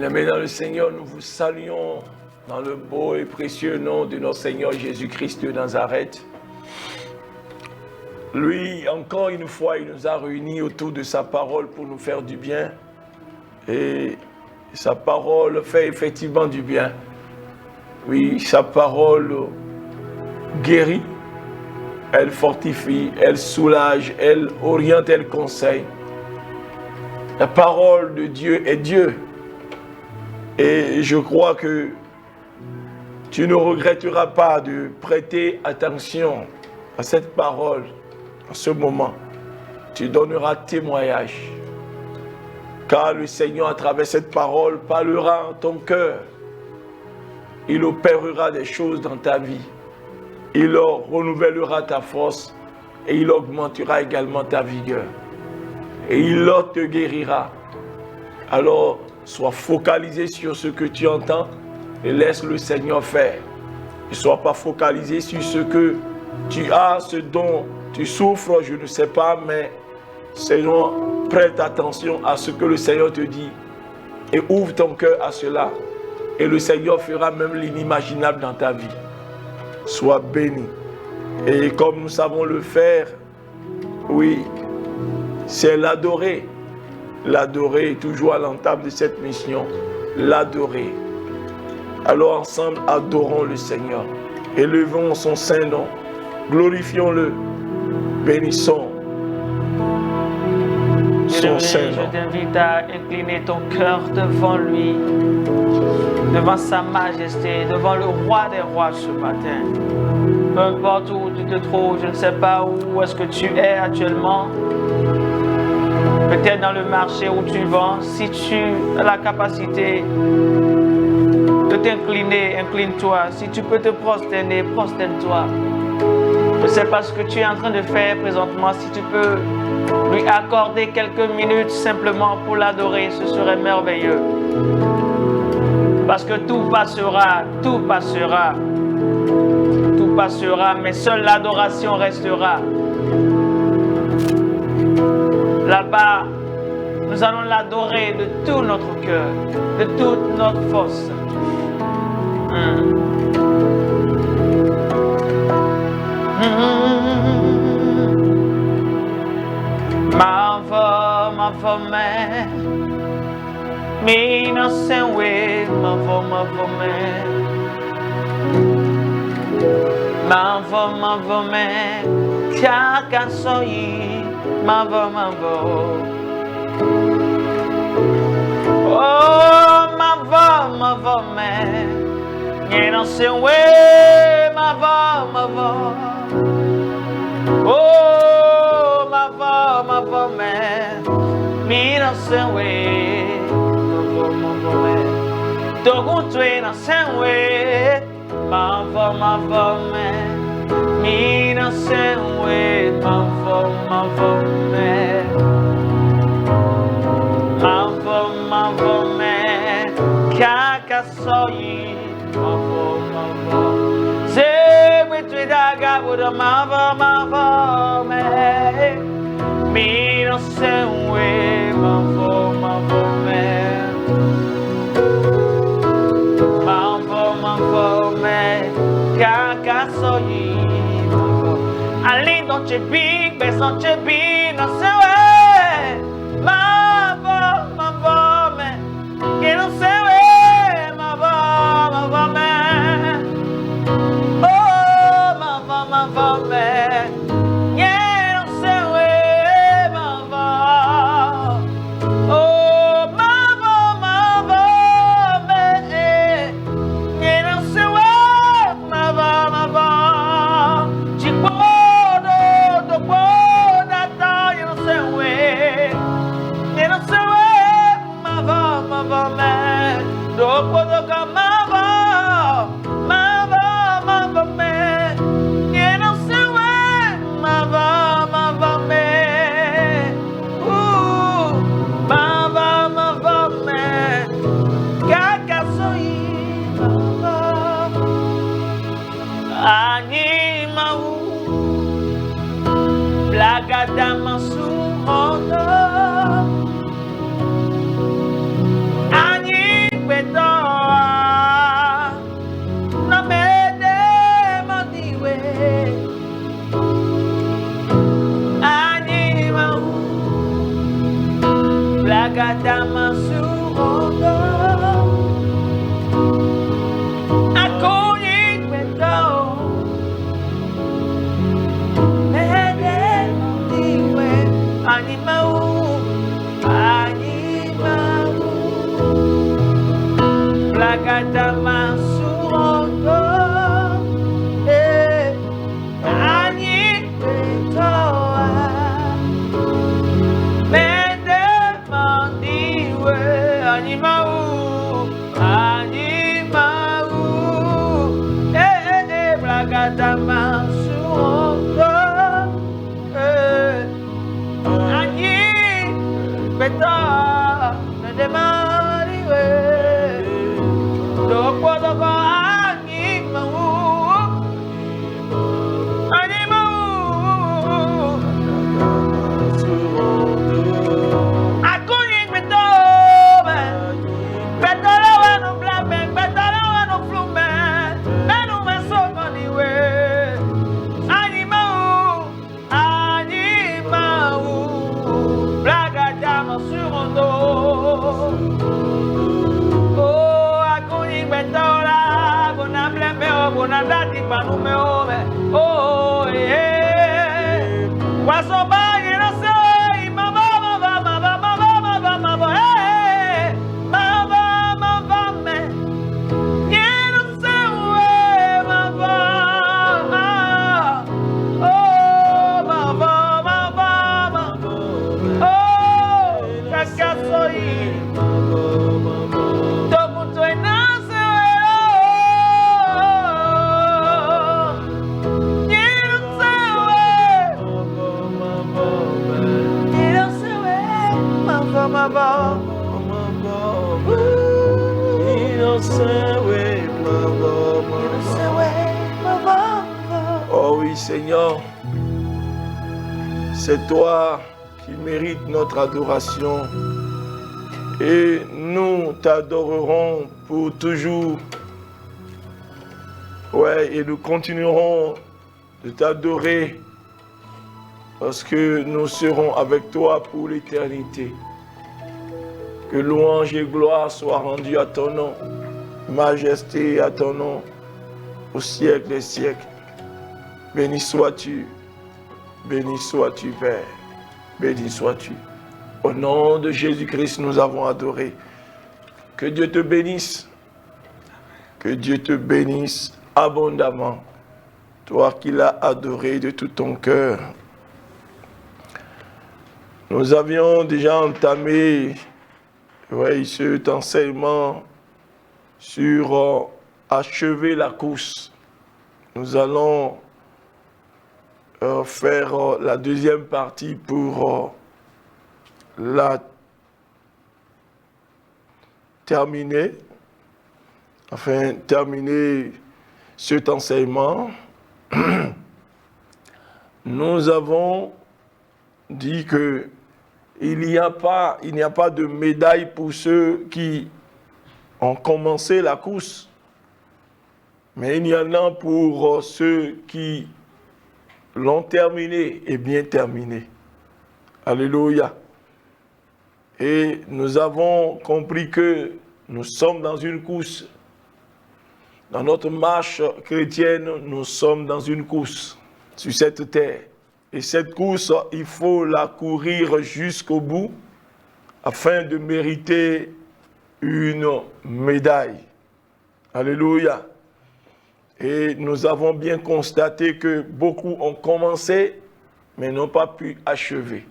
Bien-aimés dans le Seigneur, nous vous saluons dans le beau et précieux nom de notre Seigneur Jésus-Christ de Nazareth. Lui, encore une fois, il nous a réunis autour de sa parole pour nous faire du bien. Et sa parole fait effectivement du bien. Oui, sa parole guérit, elle fortifie, elle soulage, elle oriente, elle conseille. La parole de Dieu est Dieu. Et je crois que tu ne regretteras pas de prêter attention à cette parole en ce moment. Tu donneras témoignage. Car le Seigneur, à travers cette parole, parlera en ton cœur. Il opérera des choses dans ta vie. Il renouvellera ta force et il augmentera également ta vigueur. Et il te guérira. Alors, sois focalisé sur ce que tu entends et laisse le Seigneur faire. Ne sois pas focalisé sur ce que tu as, ce dont tu souffres, je ne sais pas, mais Seigneur, prête attention à ce que le Seigneur te dit et ouvre ton cœur à cela. Et le Seigneur fera même l'inimaginable dans ta vie. Sois béni. Et comme nous savons le faire, oui, c'est l'adorer. L'adorer, toujours à l'entame de cette mission, l'adorer. Alors ensemble, adorons le Seigneur. Élevons son saint nom. Glorifions-le. Bénissons son saint nom. Je t'invite à incliner ton cœur devant lui, devant sa majesté, devant le roi des rois ce matin. Peu importe où tu te trouves, je ne sais pas où est-ce que tu es actuellement. Peut-être dans le marché où tu vends, si tu as la capacité de t'incliner, incline-toi. Si tu peux te prosterner, prosterne-toi. Je ne sais pas ce que tu es en train de faire présentement. Si tu peux lui accorder quelques minutes simplement pour l'adorer, ce serait merveilleux. Parce que tout passera, tout passera. Tout passera, mais seule l'adoration restera. Là-bas, nous allons l'adorer de tout notre cœur, de toute notre force. Ma voix, mais me no same way, ma voix, mais Chaka soyi, ma voix. Oh, ma voix, mais you know same way, ma voix. Oh, ma voix, mais me no same way, ma voix. Togo twe no same way, ma voix, mais me no same way, ma voix, mais ma voix, mais Kaka soyi, ma voix. Say we twe daga with a ma voix, mais me no same way, ma voix, mais ma voix, mais Kaka soyi. Ali don't you be, best don't you be, no say way. Ma voix, mais you don't say way, ma voix, mais oh, ma voix, mais you don't say way, ma voix. Oh, ma voix, mais you don't say way, ma voix. Blagadama surondo Akoni beto Mede diwe Animau Blagadama surondo Ani betoa Mede mandiwe Animau Blagadama surondo Ani betoa Mede mandiwe Bonadati panume oh eh wasoba no sei mama eh mama me no sei mama oh mama oh kakasoi Oh oui, Seigneur, c'est toi qui mérites notre adoration et nous t'adorerons pour toujours. Ouais, et nous continuerons de t'adorer parce que nous serons avec toi pour l'éternité. Que louange et gloire soient rendues à ton nom, majesté à ton nom, au siècle des siècles. Béni sois-tu, Père, béni sois-tu. Au nom de Jésus-Christ, nous avons adoré. Que Dieu te bénisse, que Dieu te bénisse abondamment, toi qui l'as adoré de tout ton cœur. Nous avions déjà entamé cet enseignement sur achever la course. Nous allons faire la deuxième partie pour la terminer, terminer cet enseignement. Nous avons dit que il n'y a pas de médaille pour ceux qui ont commencé la course, mais il y en a pour ceux qui l'ont terminé et bien terminé. Alléluia. Et nous avons compris que nous sommes dans une course. Dans notre marche chrétienne, nous sommes dans une course sur cette terre. Et cette course, il faut la courir jusqu'au bout afin de mériter une médaille. Alléluia. Et nous avons bien constaté que beaucoup ont commencé, mais n'ont pas pu achever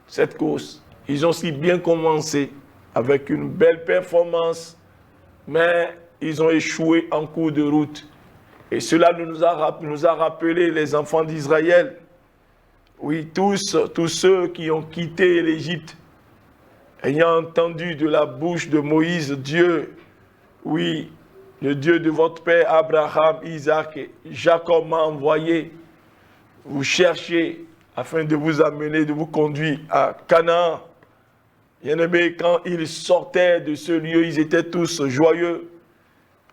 cette course. Ils ont si bien commencé avec une belle performance, mais ils ont échoué en cours de route. Et cela nous a rappelé les enfants d'Israël. Oui, tous ceux qui ont quitté l'Égypte, ayant entendu de la bouche de Moïse, Dieu, oui, le Dieu de votre père Abraham, Isaac et Jacob m'a envoyé vous chercher afin de vous amener, de vous conduire à Canaan. Bien-aimés, quand ils sortaient de ce lieu, ils étaient tous joyeux.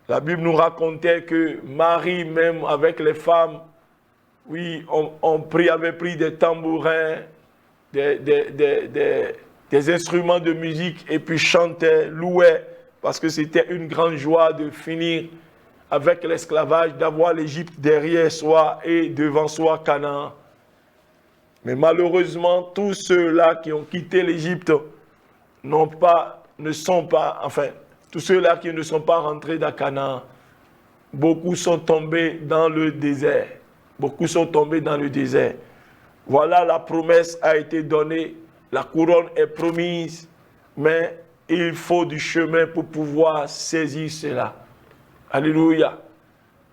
La Bible nous racontait que Marie, même avec les femmes, oui, avait pris des tambourins, des des instruments de musique et puis chantaient, louaient, parce que c'était une grande joie de finir avec l'esclavage, d'avoir l'Égypte derrière soi et devant soi Canaan. Mais malheureusement, tous ceux-là qui ont quitté l'Égypte tous ceux-là qui ne sont pas rentrés dans Canaan, beaucoup sont tombés dans le désert. Beaucoup sont tombés dans le désert. Voilà, la promesse a été donnée, la couronne est promise, mais il faut du chemin pour pouvoir saisir cela. Alléluia.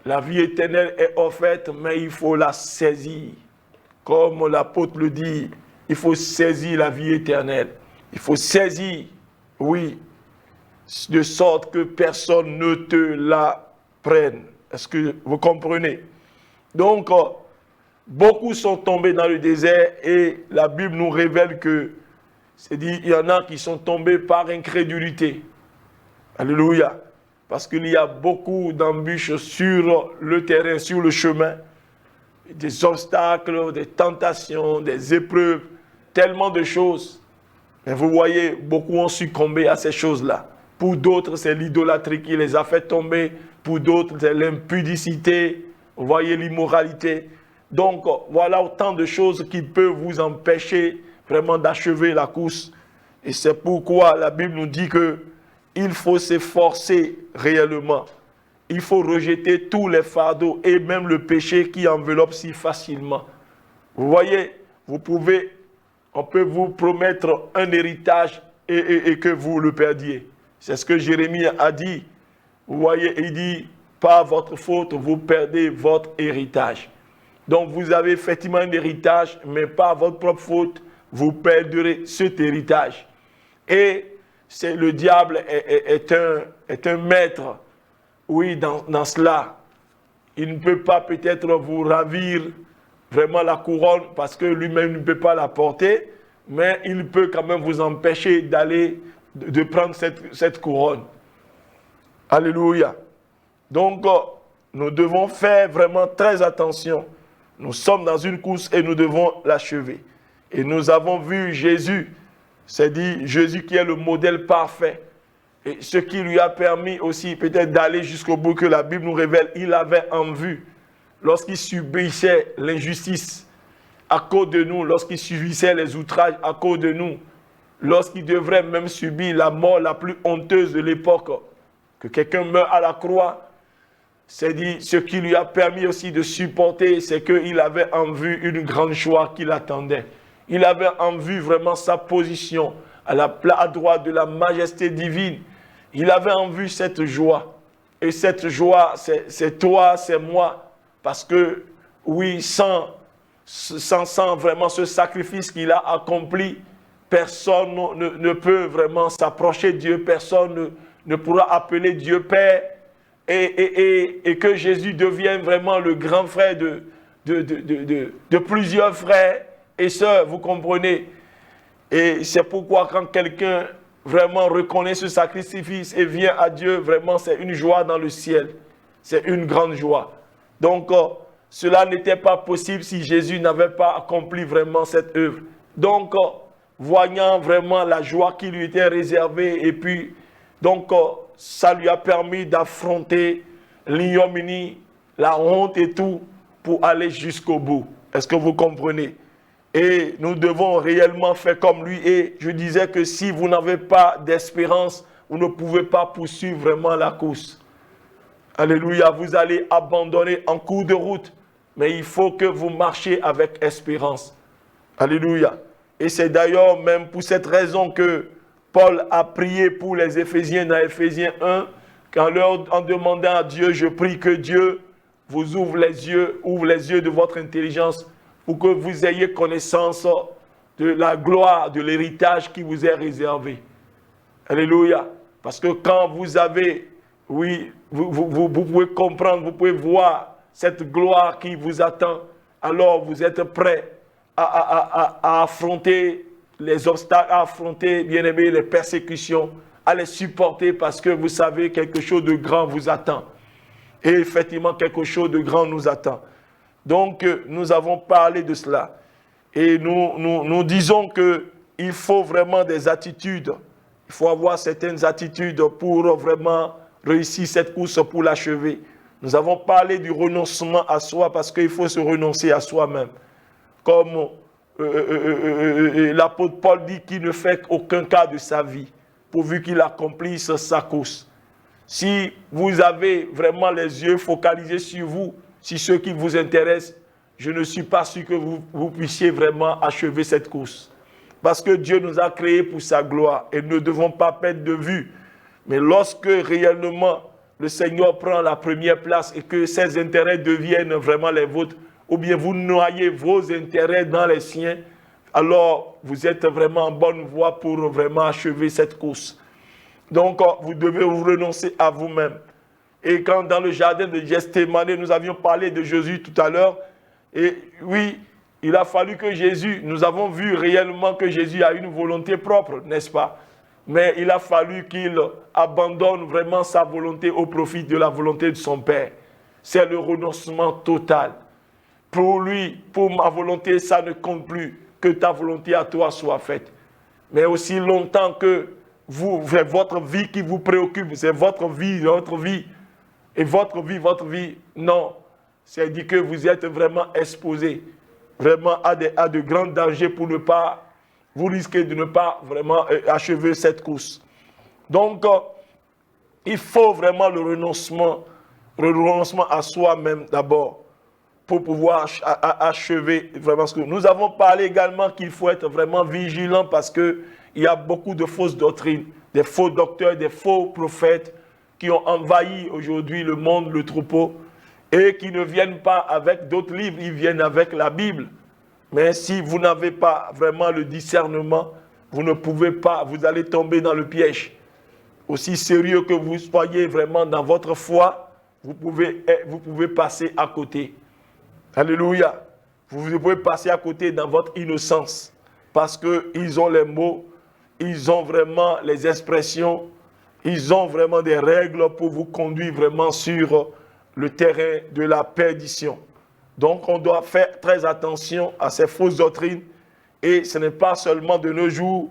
La vie éternelle est offerte, mais il faut la saisir. Comme l'apôtre le dit, il faut saisir la vie éternelle. Il faut saisir, oui, de sorte que personne ne te la prenne. Est-ce que vous comprenez? Donc, beaucoup sont tombés dans le désert et la Bible nous révèle que, c'est dit, il y en a qui sont tombés par incrédulité. Alléluia. Parce qu'il y a beaucoup d'embûches sur le terrain, sur le chemin. Des obstacles, des tentations, des épreuves, tellement de choses. Mais vous voyez, beaucoup ont succombé à ces choses-là. Pour d'autres, c'est l'idolâtrie qui les a fait tomber. Pour d'autres, c'est l'impudicité. Vous voyez, l'immoralité. Donc, voilà autant de choses qui peuvent vous empêcher vraiment d'achever la course. Et c'est pourquoi la Bible nous dit que il faut s'efforcer réellement. Il faut rejeter tous les fardeaux et même le péché qui enveloppe si facilement. Vous voyez, on peut vous promettre un héritage et que vous le perdiez. C'est ce que Jérémie a dit. Vous voyez, il dit, par votre faute, vous perdez votre héritage. Donc vous avez effectivement un héritage, mais par votre propre faute, vous perdrez cet héritage. Et le diable est un maître, oui, dans cela. Il ne peut pas peut-être vous ravir vraiment la couronne parce que lui-même ne peut pas la porter, mais il peut quand même vous empêcher de prendre cette couronne. Alléluia. Donc, nous devons faire vraiment très attention. Nous sommes dans une course et nous devons l'achever. Et nous avons vu Jésus, c'est dit Jésus qui est le modèle parfait. Et ce qui lui a permis aussi peut-être d'aller jusqu'au bout que la Bible nous révèle, il avait en vue lorsqu'il subissait l'injustice à cause de nous, lorsqu'il subissait les outrages à cause de nous, lorsqu'il devrait même subir la mort la plus honteuse de l'époque, que quelqu'un meure à la croix. C'est dit, ce qui lui a permis aussi de supporter, c'est qu'il avait en vue une grande joie qui l'attendait. Il avait en vue vraiment sa position à droite de la majesté divine. Il avait en vue cette joie. Et cette joie, c'est toi, c'est moi. Parce que, oui, sans vraiment ce sacrifice qu'il a accompli, personne ne peut vraiment s'approcher de Dieu. Personne ne pourra appeler Dieu Père. Et que Jésus devienne vraiment le grand frère de plusieurs frères et sœurs, vous comprenez. Et c'est pourquoi quand quelqu'un vraiment reconnaît ce sacrifice et vient à Dieu, vraiment c'est une joie dans le ciel. C'est une grande joie. Donc cela n'était pas possible si Jésus n'avait pas accompli vraiment cette œuvre. Donc voyant vraiment la joie qui lui était réservée et puis donc ça lui a permis d'affronter l'ignominie, la honte et tout pour aller jusqu'au bout. Est-ce que vous comprenez? Et nous devons réellement faire comme lui. Et je disais que si vous n'avez pas d'espérance, vous ne pouvez pas poursuivre vraiment la course. Alléluia, vous allez abandonner en cours de route. Mais il faut que vous marchiez avec espérance. Alléluia. Et c'est d'ailleurs même pour cette raison que Paul a prié pour les Éphésiens dans Éphésiens 1, en demandant à Dieu, je prie que Dieu vous ouvre les yeux de votre intelligence pour que vous ayez connaissance de la gloire, de l'héritage qui vous est réservé. Alléluia. Parce que quand vous avez, oui, vous pouvez comprendre, vous pouvez voir cette gloire qui vous attend, alors vous êtes prêts à affronter les obstacles, à affronter, bien aimé, les persécutions, à les supporter parce que vous savez quelque chose de grand vous attend. Et effectivement, quelque chose de grand nous attend. Donc, nous avons parlé de cela. Et nous disons que il faut vraiment des attitudes. Il faut avoir certaines attitudes pour vraiment réussir cette course, pour l'achever. Nous avons parlé du renoncement à soi parce qu'il faut se renoncer à soi-même. Comme l'apôtre Paul dit qu'il ne fait aucun cas de sa vie, pourvu qu'il accomplisse sa course. Si vous avez vraiment les yeux focalisés sur vous, sur ceux qui vous intéressent, je ne suis pas sûr que vous puissiez vraiment achever cette course. Parce que Dieu nous a créés pour sa gloire et nous ne devons pas perdre de vue. Mais lorsque réellement le Seigneur prend la première place et que ses intérêts deviennent vraiment les vôtres, ou bien vous noyez vos intérêts dans les siens, alors vous êtes vraiment en bonne voie pour vraiment achever cette course. Donc, vous devez vous renoncer à vous-même. Et quand dans le jardin de Gethsémani, nous avions parlé de Jésus tout à l'heure, et oui, il a fallu que Jésus, nous avons vu réellement que Jésus a une volonté propre, n'est-ce pas? Mais il a fallu qu'il abandonne vraiment sa volonté au profit de la volonté de son Père. C'est le renoncement total. Pour lui, pour ma volonté, ça ne compte plus. Que ta volonté à toi soit faite. Mais aussi longtemps que c'est votre vie qui vous préoccupe, c'est votre vie, et votre vie, non. C'est dit que vous êtes vraiment exposé, vraiment à de grands dangers pour ne pas, vous risquez de ne pas vraiment achever cette course. Donc, il faut vraiment le renoncement à soi-même d'abord, pour pouvoir achever vraiment ce que nous avons parlé également qu'il faut être vraiment vigilant parce qu'il y a beaucoup de fausses doctrines, des faux docteurs, des faux prophètes qui ont envahi aujourd'hui le monde, le troupeau, et qui ne viennent pas avec d'autres livres, ils viennent avec la Bible. Mais si vous n'avez pas vraiment le discernement, vous ne pouvez pas, vous allez tomber dans le piège. Aussi sérieux que vous soyez vraiment dans votre foi, vous pouvez passer à côté. Alléluia. Vous pouvez passer à côté dans votre innocence parce qu'ils ont les mots, ils ont vraiment les expressions, ils ont vraiment des règles pour vous conduire vraiment sur le terrain de la perdition. Donc on doit faire très attention à ces fausses doctrines et ce n'est pas seulement de nos jours,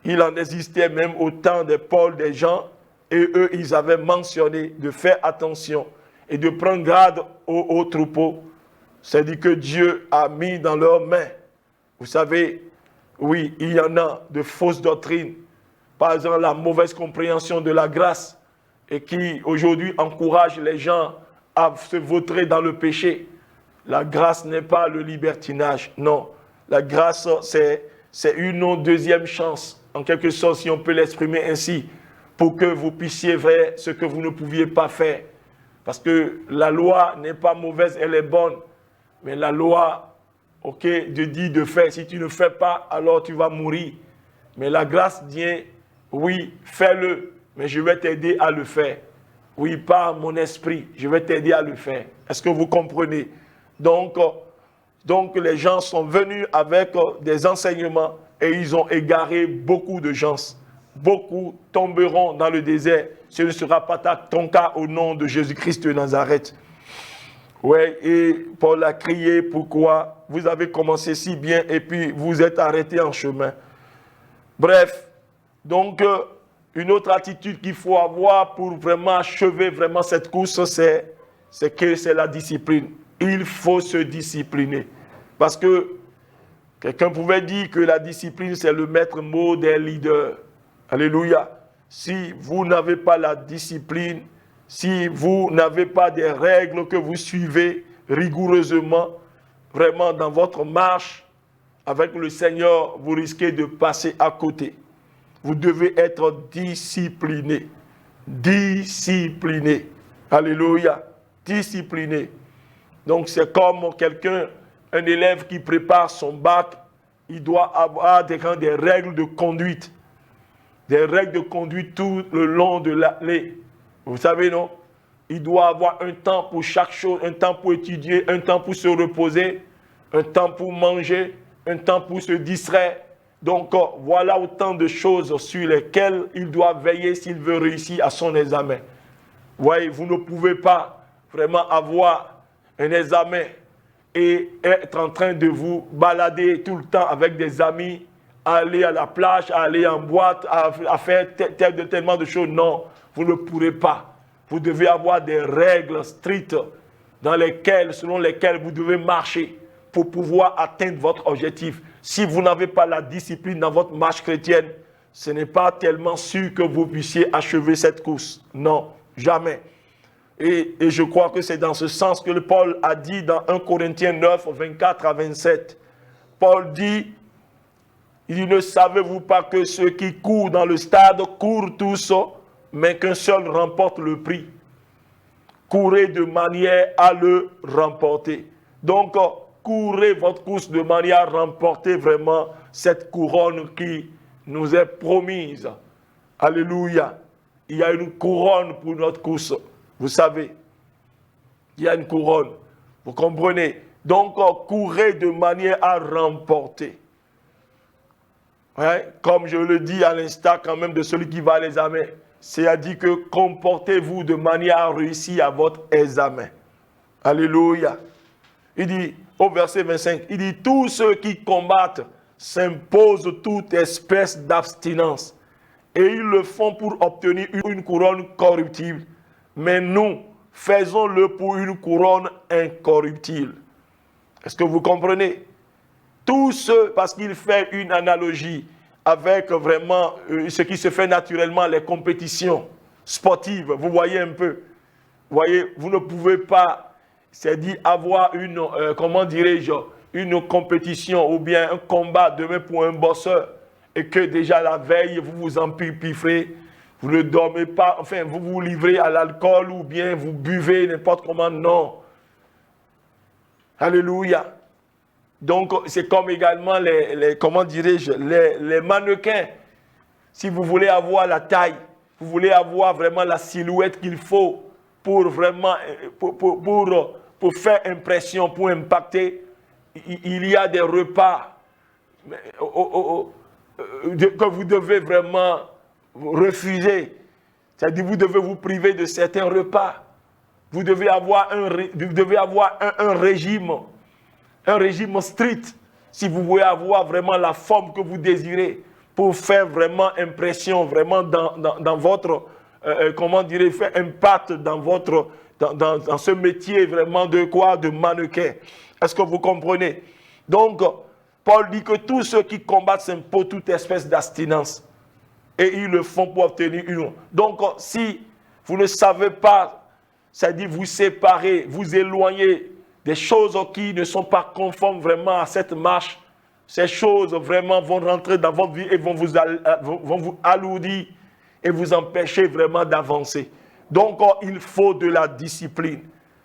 il en existait même au temps des Paul, des Jean, et eux ils avaient mentionné de faire attention et de prendre garde aux troupeaux. C'est-à-dire que Dieu a mis dans leurs mains. Vous savez, oui, il y en a de fausses doctrines. Par exemple, la mauvaise compréhension de la grâce et qui aujourd'hui encourage les gens à se vautrer dans le péché. La grâce n'est pas le libertinage, non. La grâce, c'est une deuxième chance, en quelque sorte, si on peut l'exprimer ainsi, pour que vous puissiez faire ce que vous ne pouviez pas faire. Parce que la loi n'est pas mauvaise, elle est bonne. Mais la loi, ok, te dit de faire. Si tu ne fais pas, alors tu vas mourir. Mais la grâce dit, oui, fais-le, mais je vais t'aider à le faire. Oui, par mon esprit, je vais t'aider à le faire. Est-ce que vous comprenez? Donc les gens sont venus avec des enseignements et ils ont égaré beaucoup de gens. Beaucoup tomberont dans le désert. Ce ne sera pas ton cas au nom de Jésus-Christ de Nazareth. Oui, et Paul a crié, pourquoi vous avez commencé si bien et puis vous êtes arrêté en chemin. Bref, donc une autre attitude qu'il faut avoir pour vraiment achever vraiment cette course, c'est la discipline. Il faut se discipliner. Parce que quelqu'un pouvait dire que la discipline, c'est le maître mot des leaders. Alléluia. Si vous n'avez pas la discipline, si vous n'avez pas des règles que vous suivez rigoureusement, vraiment dans votre marche avec le Seigneur, vous risquez de passer à côté. Vous devez être discipliné. Discipliné. Alléluia. Discipliné. Donc c'est comme un élève qui prépare son bac, il doit avoir des règles de conduite. Des règles de conduite tout le long de l'année. Vous savez, non? Il doit avoir un temps pour chaque chose, un temps pour étudier, un temps pour se reposer, un temps pour manger, un temps pour se distraire. Donc, voilà autant de choses sur lesquelles il doit veiller s'il veut réussir à son examen. Voyez, vous ne pouvez pas vraiment avoir un examen et être en train de vous balader tout le temps avec des amis à aller à la plage, à aller en boîte, à faire tellement de choses. Non, vous ne pourrez pas. Vous devez avoir des règles strictes selon lesquelles vous devez marcher pour pouvoir atteindre votre objectif. Si vous n'avez pas la discipline dans votre marche chrétienne, ce n'est pas tellement sûr que vous puissiez achever cette course. Non, jamais. Et je crois que c'est dans ce sens que Paul a dit dans 1 Corinthiens 9, 24 à 27. Paul dit, il dit, ne savez-vous pas que ceux qui courent dans le stade courent tous, mais qu'un seul remporte le prix. Courez de manière à le remporter. Donc, courez votre course de manière à remporter vraiment cette couronne qui nous est promise. Alléluia. Il y a une couronne pour notre course. Vous savez, il y a une couronne. Vous comprenez? Donc, courez de manière à remporter. Ouais, comme je le dis à l'instant quand même de celui qui va à l'examen. C'est-à-dire que comportez-vous de manière à réussir à votre examen. Alléluia. Il dit, au verset 25, il dit, tous ceux qui combattent s'imposent toute espèce d'abstinence. Et ils le font pour obtenir une couronne corruptible. Mais nous, faisons-le pour une couronne incorruptible. Est-ce que vous comprenez? Tout ce, parce qu'il fait une analogie avec vraiment ce qui se fait naturellement, les compétitions sportives. Vous voyez un peu. Vous voyez, vous ne pouvez pas, c'est-à-dire avoir une, comment dirais-je, une compétition ou bien un combat demain pour un boxeur et que déjà la veille, vous vous empiffrez, vous ne dormez pas, enfin, vous vous livrez à l'alcool ou bien vous buvez n'importe comment. Non. Alléluia. Donc, c'est comme également comment dirais-je, les mannequins. Si vous voulez avoir la taille, vous voulez avoir vraiment la silhouette qu'il faut pour vraiment, pour faire impression, pour impacter, il y a des repas que vous devez vraiment refuser. C'est-à-dire vous devez vous priver de certains repas. Vous devez avoir un régime strict si vous voulez avoir vraiment la forme que vous désirez pour faire vraiment impression, vraiment dans votre, comment dirais-je, faire impact dans ce métier vraiment de quoi? De mannequin. Est-ce que vous comprenez? Donc, Paul dit que tous ceux qui combattent s'imposent toute espèce d'abstinence. Et ils le font pour obtenir une. Donc, si vous ne savez pas, c'est-à-dire vous séparer, vous éloigner des choses qui ne sont pas conformes vraiment à cette marche, ces choses vraiment vont rentrer dans votre vie et vont vous alourdir et vous empêcher vraiment d'avancer. Donc, il faut de la discipline.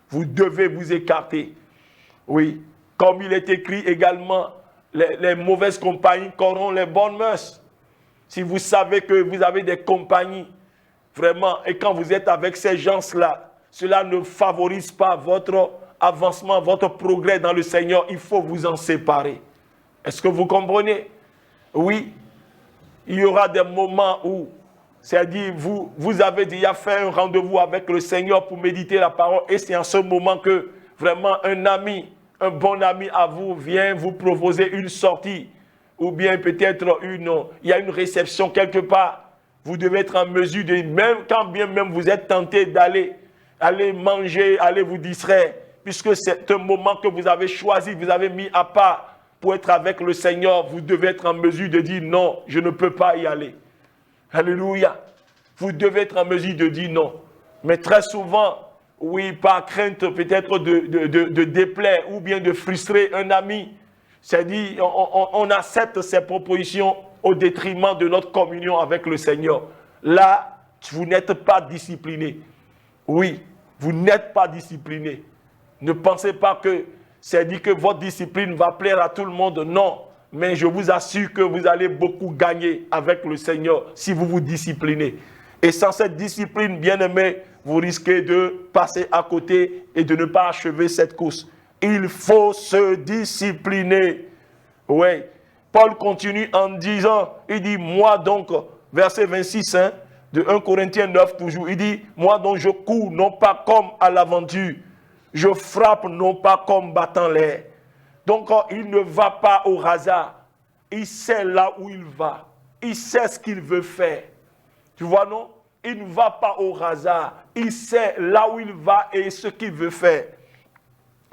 Vous devez vous écarter. Oui, comme il est écrit également, les mauvaises compagnies corrompent les bonnes mœurs. Si vous savez que vous avez des compagnies, vraiment, et quand vous êtes avec ces gens-là, cela ne favorise pas votre avancement, votre progrès dans le Seigneur, il faut vous en séparer. Est-ce que vous comprenez? Oui, il y aura des moments où, c'est-à-dire vous avez déjà fait un rendez-vous avec le Seigneur pour méditer la parole, et c'est en ce moment que vraiment un bon ami à vous vient vous proposer une sortie, ou bien peut-être il y a une réception quelque part. Vous devez être en mesure de, même quand bien même vous êtes tenté d'aller manger, aller vous distraire, puisque c'est un moment que vous avez choisi, vous avez mis à part pour être avec le Seigneur, vous devez être en mesure de dire non, je ne peux pas y aller. Alléluia. Vous devez être en mesure de dire non. Mais très souvent, oui, par crainte peut-être de déplaire ou bien de frustrer un ami, c'est-à-dire on accepte ces propositions au détriment de notre communion avec le Seigneur. Là, vous n'êtes pas discipliné. Oui, vous n'êtes pas discipliné. Ne pensez pas que c'est dit que votre discipline va plaire à tout le monde. Non, mais je vous assure que vous allez beaucoup gagner avec le Seigneur si vous vous disciplinez. Et sans cette discipline, bien-aimés, vous risquez de passer à côté et de ne pas achever cette course. Il faut se discipliner. Oui. Paul continue en disant, il dit, moi donc, verset 26, de 1 Corinthiens 9 toujours, il dit, moi donc je cours non pas comme à l'aventure, je frappe non pas comme battant l'air. Donc il ne va pas au hasard. il sait là où il va. Il sait ce qu'il veut faire. Tu vois, non? Il ne va pas au hasard. Il sait là où il va et ce qu'il veut faire.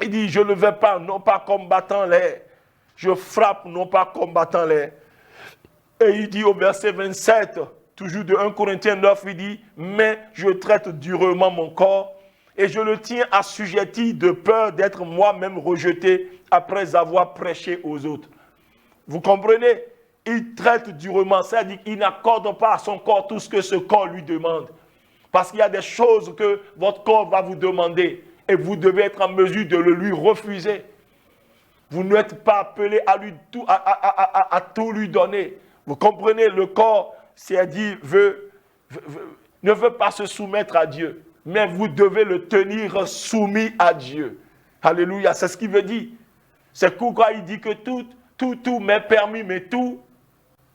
Il dit, je ne vais pas, non pas combattant l'air. Je frappe, non pas combattant l'air. Et il dit au verset 27, toujours de 1 Corinthiens 9, il dit, mais je traite durement mon corps et je le tiens assujetti de peur d'être moi-même rejeté après avoir prêché aux autres. Vous comprenez? Il traite durement, c'est-à-dire qu'il n'accorde pas à son corps tout ce que ce corps lui demande. Parce qu'il y a des choses que votre corps va vous demander et vous devez être en mesure de le lui refuser. Vous n'êtes pas appelé à tout lui donner. Vous comprenez, le corps, c'est-à-dire, ne veut pas se soumettre à Dieu, mais vous devez le tenir soumis à Dieu. Alléluia, c'est ce qu'il veut dire. C'est pourquoi il dit que tout m'est permis, mais tout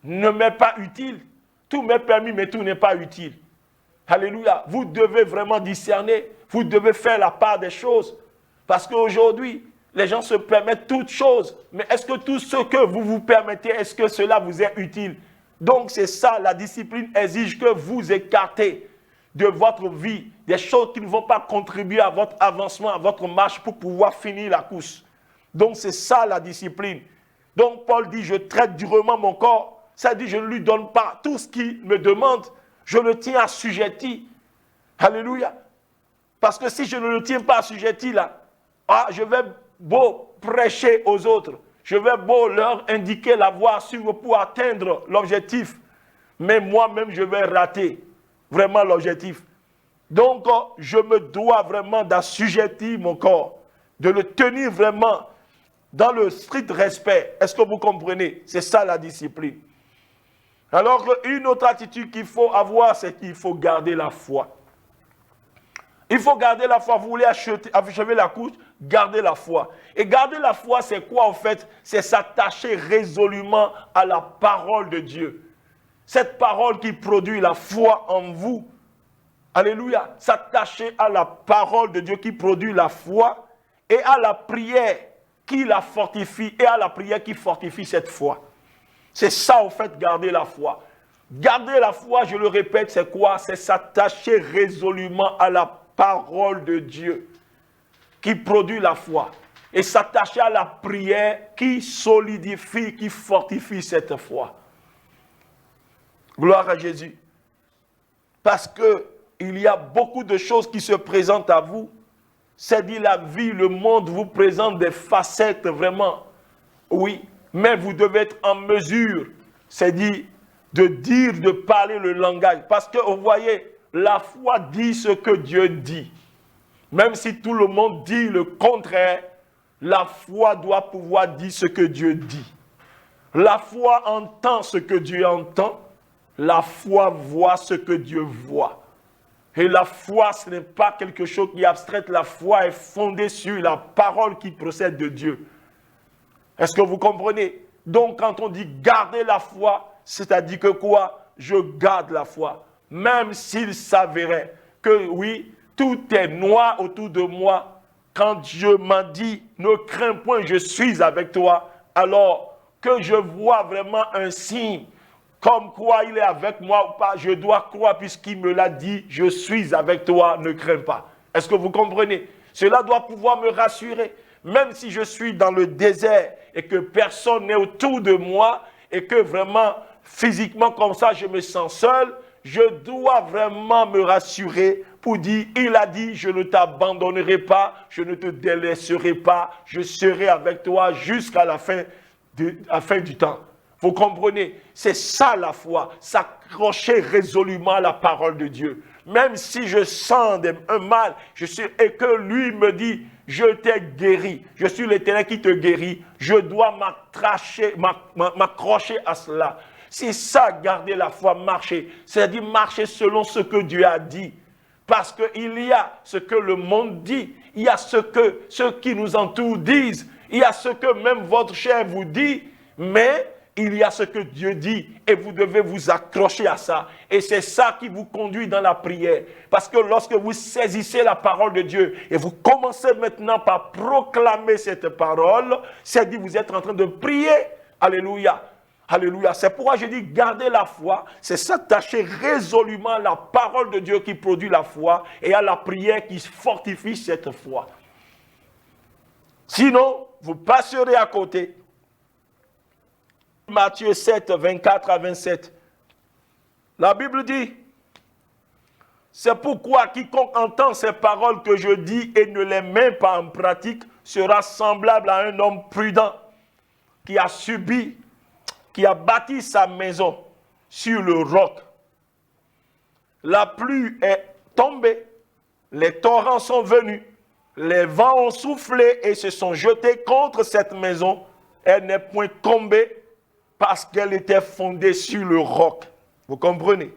ne m'est pas utile. Tout m'est permis, mais tout n'est pas utile. Alléluia. Vous devez vraiment discerner. Vous devez faire la part des choses. Parce qu'aujourd'hui, les gens se permettent toutes choses. Mais est-ce que tout ce que vous vous permettez, est-ce que cela vous est utile? Donc c'est ça, la discipline exige que vous écartez de votre vie des choses qui ne vont pas contribuer à votre avancement, à votre marche pour pouvoir finir la course. Donc c'est ça la discipline. Donc Paul dit, je traite durement mon corps. Ça dit, je ne lui donne pas tout ce qu'il me demande. Je le tiens assujetti. Alléluia. Parce que si je ne le tiens pas assujetti là, je vais beau prêcher aux autres. Je vais beau leur indiquer la voie à suivre pour atteindre l'objectif. Mais moi-même, je vais rater vraiment l'objectif. Donc, je me dois vraiment d'assujettir mon corps, de le tenir vraiment dans le strict respect. Est-ce que vous comprenez? C'est ça la discipline. Alors, une autre attitude qu'il faut avoir, c'est qu'il faut garder la foi. Il faut garder la foi. Vous voulez achever la course, gardez la foi. Et garder la foi, c'est quoi en fait? C'est s'attacher résolument à la parole de Dieu. Cette parole qui produit la foi en vous. Alléluia. S'attacher à la parole de Dieu qui produit la foi et à la prière qui la fortifie et à la prière qui fortifie cette foi. C'est ça, en fait, garder la foi. Garder la foi, je le répète, c'est quoi? C'est s'attacher résolument à la parole de Dieu qui produit la foi. Et s'attacher à la prière qui solidifie, qui fortifie cette foi. Gloire à Jésus. Parce qu'il y a beaucoup de choses qui se présentent à vous. C'est-à-dire la vie, le monde vous présente des facettes vraiment. Oui. Mais vous devez être en mesure, c'est-à-dire de parler le langage. Parce que vous voyez, la foi dit ce que Dieu dit. Même si tout le monde dit le contraire, la foi doit pouvoir dire ce que Dieu dit. La foi entend ce que Dieu entend. La foi voit ce que Dieu voit. Et la foi, ce n'est pas quelque chose qui est abstrait. La foi est fondée sur la parole qui procède de Dieu. Est-ce que vous comprenez? Donc, quand on dit garder la foi, c'est-à-dire que quoi? Je garde la foi. Même s'il s'avérait que oui, tout est noir autour de moi, quand Dieu m'a dit, ne crains point, je suis avec toi, alors que je vois vraiment un signe, comme quoi il est avec moi ou pas, je dois croire puisqu'il me l'a dit, je suis avec toi, ne crains pas. Est-ce que vous comprenez? Cela doit pouvoir me rassurer. Même si je suis dans le désert et que personne n'est autour de moi et que vraiment physiquement comme ça je me sens seul, je dois vraiment me rassurer pour dire, il a dit, je ne t'abandonnerai pas, je ne te délaisserai pas, je serai avec toi jusqu'à la fin du temps. Vous comprenez? C'est ça la foi, s'accrocher résolument à la parole de Dieu. Même si je sens un mal, et que lui me dit, je t'ai guéri, je suis l'Éternel qui te guérit, je dois m'accrocher à cela. C'est ça, garder la foi, marcher. C'est-à-dire marcher selon ce que Dieu a dit. Parce qu'il y a ce que le monde dit, il y a ce que ceux qui nous entourent disent, il y a ce que même votre chair vous dit, mais il y a ce que Dieu dit et vous devez vous accrocher à ça. Et c'est ça qui vous conduit dans la prière. Parce que lorsque vous saisissez la parole de Dieu et vous commencez maintenant par proclamer cette parole, c'est-à-dire vous êtes en train de prier. Alléluia. Alléluia. C'est pourquoi je dis garder la foi, c'est s'attacher résolument à la parole de Dieu qui produit la foi et à la prière qui fortifie cette foi. Sinon, vous passerez à côté. Matthieu 7, 24 à 27. La Bible dit, c'est pourquoi quiconque entend ces paroles que je dis et ne les met pas en pratique sera semblable à un homme prudent qui a bâti sa maison sur le roc. La pluie est tombée, les torrents sont venus, les vents ont soufflé et se sont jetés contre cette maison. Elle n'est point tombée parce qu'elle était fondée sur le roc. Vous comprenez?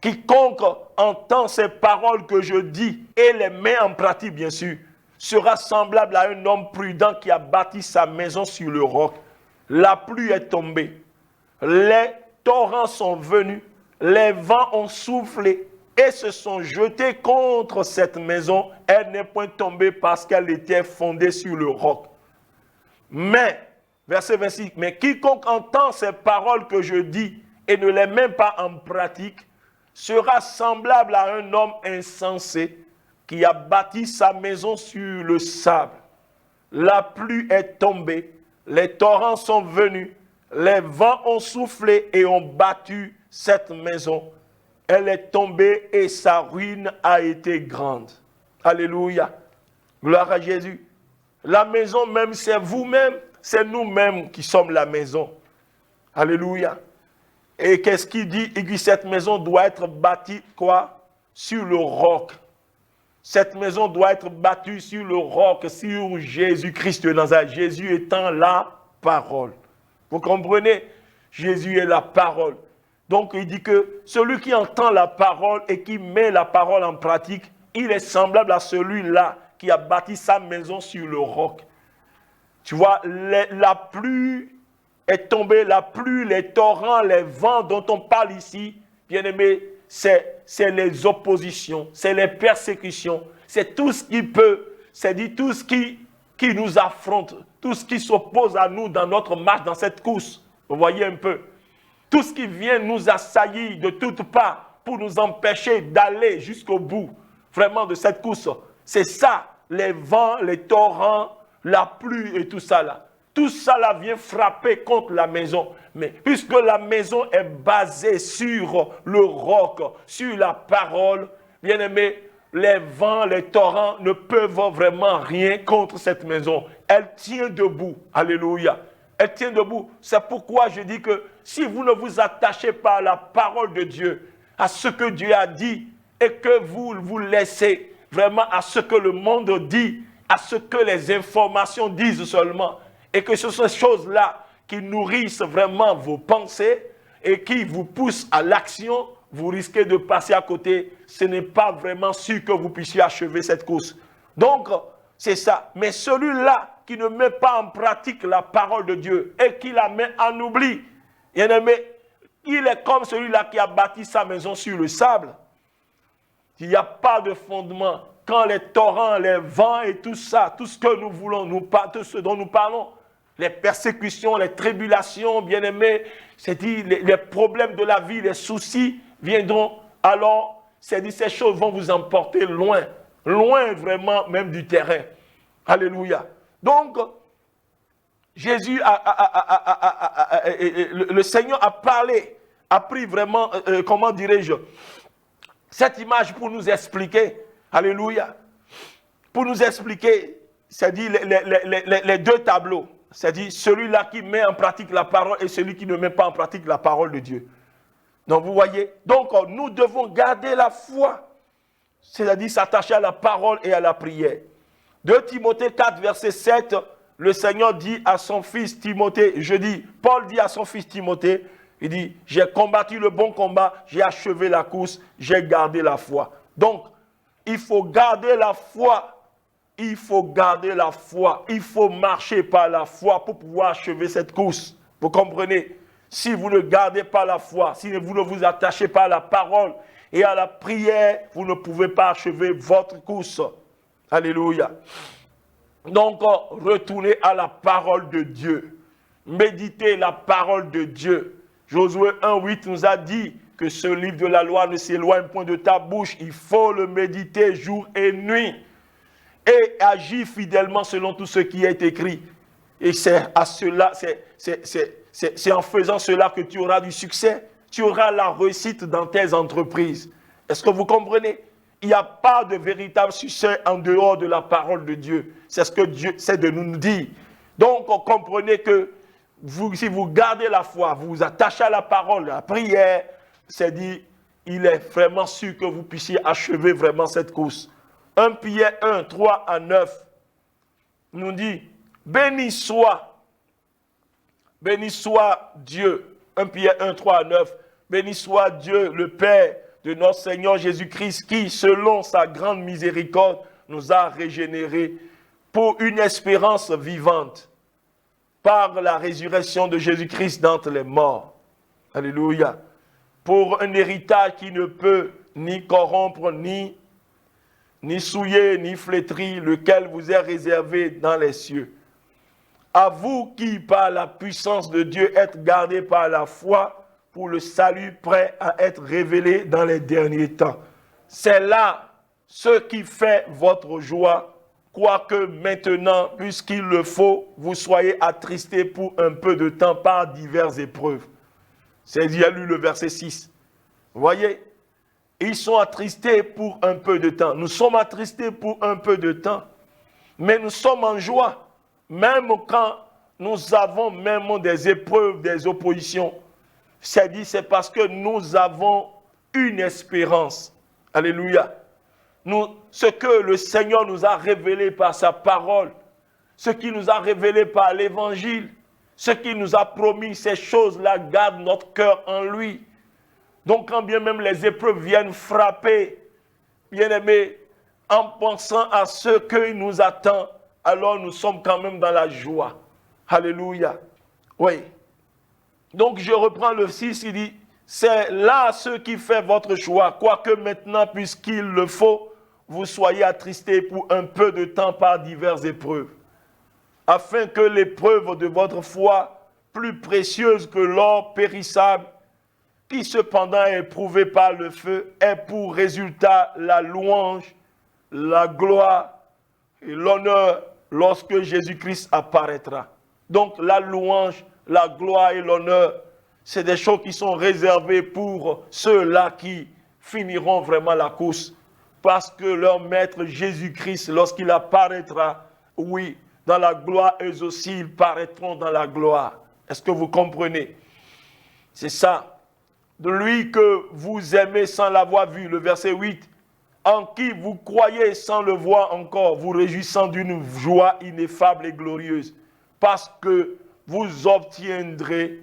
Quiconque entend ces paroles que je dis et les met en pratique, bien sûr, sera semblable à un homme prudent qui a bâti sa maison sur le roc. La pluie est tombée, les torrents sont venus, les vents ont soufflé et se sont jetés contre cette maison. Elle n'est point tombée parce qu'elle était fondée sur le roc. Mais, verset 26, mais quiconque entend ces paroles que je dis et ne les met pas en pratique, sera semblable à un homme insensé qui a bâti sa maison sur le sable. La pluie est tombée, les torrents sont venus, les vents ont soufflé et ont battu cette maison. Elle est tombée et sa ruine a été grande. Alléluia. Gloire à Jésus. La maison même, c'est vous-même, c'est nous-mêmes qui sommes la maison. Alléluia. Et qu'est-ce qu'il dit? Il dit cette maison doit être bâtie quoi? Sur le roc. Cette maison doit être bâtie sur le roc, sur Jésus-Christ de Nazareth. Jésus étant la parole. Vous comprenez? Jésus est la parole. Donc il dit que celui qui entend la parole et qui met la parole en pratique, il est semblable à celui-là qui a bâti sa maison sur le roc. Tu vois, la pluie est tombée, la pluie, les torrents, les vents dont on parle ici, bien aimé, c'est les oppositions, c'est les persécutions, c'est tout ce qui peut, c'est-à-dire tout ce qui nous affronte, tout ce qui s'oppose à nous dans notre marche, dans cette course. Vous voyez un peu, tout ce qui vient nous assaillir de toutes parts pour nous empêcher d'aller jusqu'au bout, vraiment de cette course. C'est ça, les vents, les torrents, la pluie et tout ça là. Tout ça là vient frapper contre la maison. Mais puisque la maison est basée sur le roc, sur la parole, bien aimé, les vents, les torrents ne peuvent vraiment rien contre cette maison. Elle tient debout. Alléluia. Elle tient debout. C'est pourquoi je dis que si vous ne vous attachez pas à la parole de Dieu, à ce que Dieu a dit, et que vous vous laissez vraiment à ce que le monde dit, à ce que les informations disent seulement, et que ce sont ces choses-là qui nourrissent vraiment vos pensées et qui vous poussent à l'action, vous risquez de passer à côté. Ce n'est pas vraiment sûr que vous puissiez achever cette course. Donc, c'est ça. Mais celui-là qui ne met pas en pratique la parole de Dieu et qui la met en oubli, bien aimé, il est comme celui-là qui a bâti sa maison sur le sable. Il n'y a pas de fondement. Quand les torrents, les vents et tout ça, tout ce que nous voulons, tout ce dont nous parlons, les persécutions, les tribulations, bien-aimés, c'est-à-dire les problèmes de la vie, les soucis viendront, alors, c'est-à-dire ces choses vont vous emporter loin, loin vraiment même du terrain. Alléluia. Donc, Jésus, le Seigneur a parlé, a pris vraiment, comment dirais-je, cette image pour nous expliquer, alléluia, pour nous expliquer, c'est-à-dire les deux tableaux. C'est-à-dire celui-là qui met en pratique la parole et celui qui ne met pas en pratique la parole de Dieu. Donc vous voyez, donc nous devons garder la foi, c'est-à-dire s'attacher à la parole et à la prière. 2 Timothée 4, verset 7, le Seigneur dit à son fils Timothée, Paul dit à son fils Timothée, il dit, j'ai combattu le bon combat, j'ai achevé la course, j'ai gardé la foi. Donc, il faut garder la foi. Il faut garder la foi. Il faut marcher par la foi pour pouvoir achever cette course. Vous comprenez? Si vous ne gardez pas la foi, si vous ne vous attachez pas à la parole et à la prière, vous ne pouvez pas achever votre course. Alléluia. Donc, retournez à la parole de Dieu. méditer la parole de Dieu. Josué 1,8 nous a dit que ce livre de la loi ne s'éloigne point de ta bouche. Il faut le méditer jour et nuit et agir fidèlement selon tout ce qui est écrit. Et c'est en faisant cela que tu auras du succès. Tu auras la réussite dans tes entreprises. Est-ce que vous comprenez? Il n'y a pas de véritable succès en dehors de la parole de Dieu. C'est ce que Dieu essaie de nous dire. Donc, comprenez que si vous gardez la foi, vous vous attachez à la parole, à la prière, c'est dit, il est vraiment sûr que vous puissiez achever vraiment cette course. 1 Pierre 1, 3 à 9 nous dit, béni soit Dieu. 1 Pierre 1, 3 à 9, béni soit Dieu, le Père de notre Seigneur Jésus-Christ, qui, selon sa grande miséricorde, nous a régénérés pour une espérance vivante par la résurrection de Jésus-Christ d'entre les morts. Alléluia. Pour un héritage qui ne peut ni corrompre, ni souiller, ni flétrir, lequel vous est réservé dans les cieux. À vous qui, par la puissance de Dieu, êtes gardés par la foi pour le salut prêt à être révélé dans les derniers temps. C'est là ce qui fait votre joie, quoique maintenant, puisqu'il le faut, vous soyez attristés pour un peu de temps par diverses épreuves. C'est dit, il a lu le verset 6. Vous voyez, ils sont attristés pour un peu de temps. Nous sommes attristés pour un peu de temps, mais nous sommes en joie, même quand nous avons même des épreuves, des oppositions. C'est dit, c'est parce que nous avons une espérance. Alléluia. Ce que le Seigneur nous a révélé par sa parole, ce qu'il nous a révélé par l'évangile, ce qu'il nous a promis, ces choses-là gardent notre cœur en lui. Donc quand bien même les épreuves viennent frapper, bien-aimés, en pensant à ce qui nous attend, alors nous sommes quand même dans la joie. Alléluia. Oui. Donc je reprends le 6, il dit, c'est là ce qui fait votre choix, quoique maintenant, puisqu'il le faut, vous soyez attristés pour un peu de temps par diverses épreuves, afin que l'épreuve de votre foi, plus précieuse que l'or périssable, qui cependant est éprouvé par le feu, ait pour résultat la louange, la gloire et l'honneur lorsque Jésus-Christ apparaîtra. Donc la louange, la gloire et l'honneur, c'est des choses qui sont réservées pour ceux-là qui finiront vraiment la course. Parce que leur maître Jésus-Christ, lorsqu'il apparaîtra, oui, dans la gloire, eux aussi, ils paraîtront dans la gloire. Est-ce que vous comprenez? C'est ça. De lui que vous aimez sans l'avoir vu, le verset 8, en qui vous croyez sans le voir encore, vous réjouissant d'une joie ineffable et glorieuse, parce que vous obtiendrez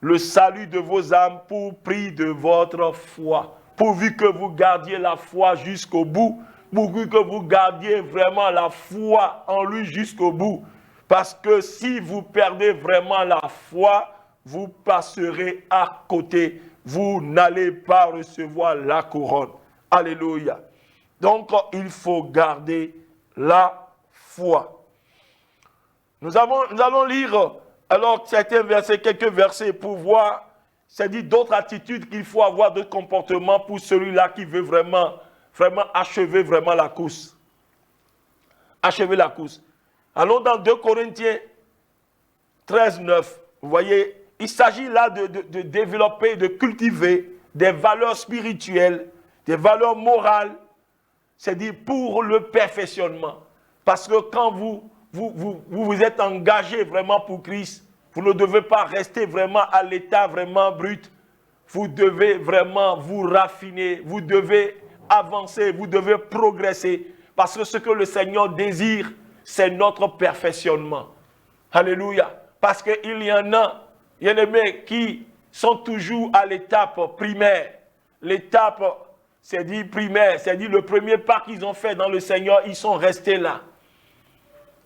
le salut de vos âmes pour prix de votre foi. Pourvu que vous gardiez la foi jusqu'au bout, pourvu que vous gardiez vraiment la foi en lui jusqu'au bout. Parce que si vous perdez vraiment la foi, vous passerez à côté. Vous n'allez pas recevoir la couronne. Alléluia. Donc, il faut garder la foi. Nous allons lire alors certains versets, quelques versets pour voir, c'est-à-dire d'autres attitudes qu'il faut avoir, d'autres comportements pour celui-là qui veut vraiment achever vraiment la course. Achever la course. Allons dans 2 Corinthiens 13, 9. Vous voyez, il s'agit là de développer, de cultiver des valeurs spirituelles, des valeurs morales, c'est-à-dire pour le perfectionnement. Parce que quand vous êtes engagé vraiment pour Christ, vous ne devez pas rester vraiment à l'état vraiment brut. Vous devez vraiment vous raffiner, vous devez avancer, vous devez progresser. Parce que ce que le Seigneur désire, c'est notre perfectionnement. Alléluia. Parce qu'il y en a, bien-aimés, qui sont toujours à l'étape primaire. L'étape, c'est dit primaire, c'est dit le premier pas qu'ils ont fait dans le Seigneur, ils sont restés là.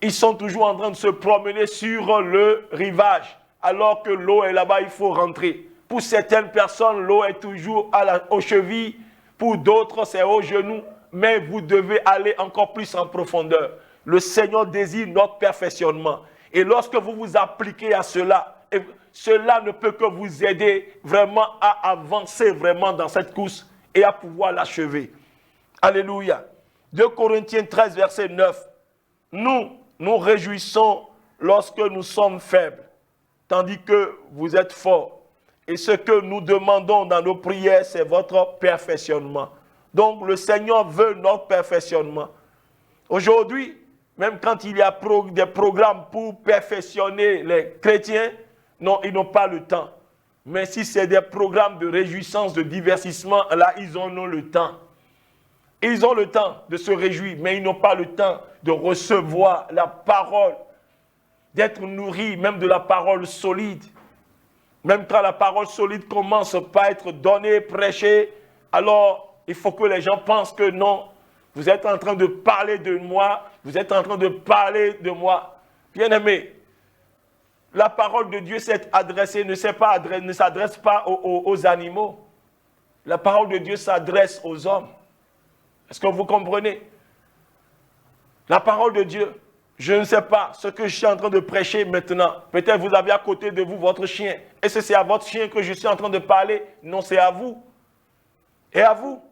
Ils sont toujours en train de se promener sur le rivage, alors que l'eau est là-bas, il faut rentrer. Pour certaines personnes, l'eau est toujours aux chevilles, pour d'autres, c'est aux genoux, mais vous devez aller encore plus en profondeur. Le Seigneur désire notre perfectionnement. Et lorsque vous vous appliquez à cela, Et cela ne peut que vous aider vraiment à avancer vraiment dans cette course et à pouvoir l'achever. Alléluia. 2 Corinthiens 13, verset 9. Nous réjouissons lorsque nous sommes faibles, tandis que vous êtes forts. Et ce que nous demandons dans nos prières, c'est votre perfectionnement. Donc le Seigneur veut notre perfectionnement. Aujourd'hui, même quand il y a des programmes pour perfectionner les chrétiens, non, ils n'ont pas le temps. Mais si c'est des programmes de réjouissance, de divertissement, là, ils en ont le temps. Ils ont le temps de se réjouir, mais ils n'ont pas le temps de recevoir la parole, d'être nourris même de la parole solide. Même quand la parole solide commence par être donnée, prêchée, alors il faut que les gens pensent que non, vous êtes en train de parler de moi, vous êtes en train de parler de moi. Bien-aimé, la parole de Dieu s'est adressée, ne s'adresse pas aux animaux. La parole de Dieu s'adresse aux hommes. Est-ce que vous comprenez? La parole de Dieu, je ne sais pas ce que je suis en train de prêcher maintenant. Peut-être vous avez à côté de vous votre chien. Est-ce que c'est à votre chien que je suis en train de parler? Non, c'est à vous. Et à vous.